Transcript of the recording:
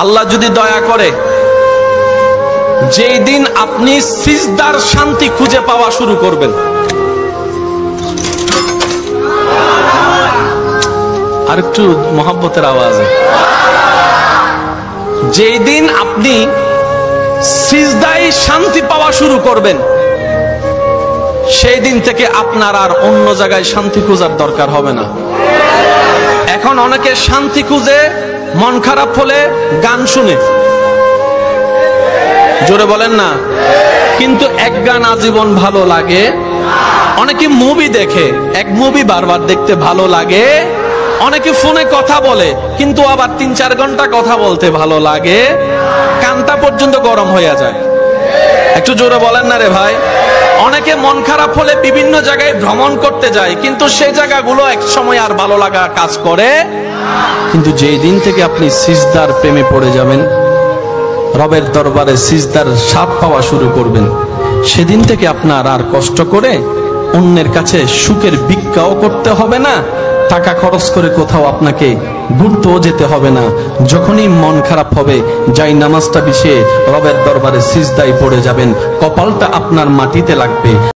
আল্লাহ যদি দয়া করে যেই দিন আপনি সিজদার শান্তি খুঁজে পাওয়া শুরু করবেন, আর একটু মোহাব্বতের আওয়াজে, যেই দিন আপনি সিজদায় শান্তি পাওয়া শুরু করবেন, সেই দিন থেকে আপনার আর অন্য জায়গায় শান্তি খোঁজার দরকার হবে না। এখন অনেকে শান্তি খুঁজে মন খারাপ হলে গান শুনে, জোরে বলেন না, কিন্তু এক গান আজীবন ভালো লাগে। অনেকে মুভি দেখে, এক মুভি বারবার দেখতে ভালো লাগে। অনেকে ফোনে কথা বলে, কিন্তু আবার 3-4 ঘন্টা কথা বলতে ভালো লাগে। কানটা পর্যন্ত গরম হয়ে যায়। একটু জোরে বলেন না রে ভাই। অনেকে মন খারাপ হলে বিভিন্ন জায়গায় ভ্রমণ করতে যায়, কিন্তু সেই জায়গাগুলো এক সময় আর ভালো লাগা কাজ করে। কিন্তু যেই দিন থেকে আপনি সিজদার প্রেমে পড়ে যাবেন, রবের দরবারে সিজদার স্বাদ পাওয়া শুরু করবেন, সেদিন থেকে আপনার আর কষ্ট করে অন্যের কাছে সুখের ভিক্ষাও করতে হবে না, টাকা খরচ করে কোথাও আপনাকে ঘুরতেও যেতে হবে না। যখনই মন খারাপ হবে, যাই নামাজটা বিছিয়ে রবের দরবারে সিজদায় পড়ে যাবেন, কপালটা আপনার মাটিতে লাগবে।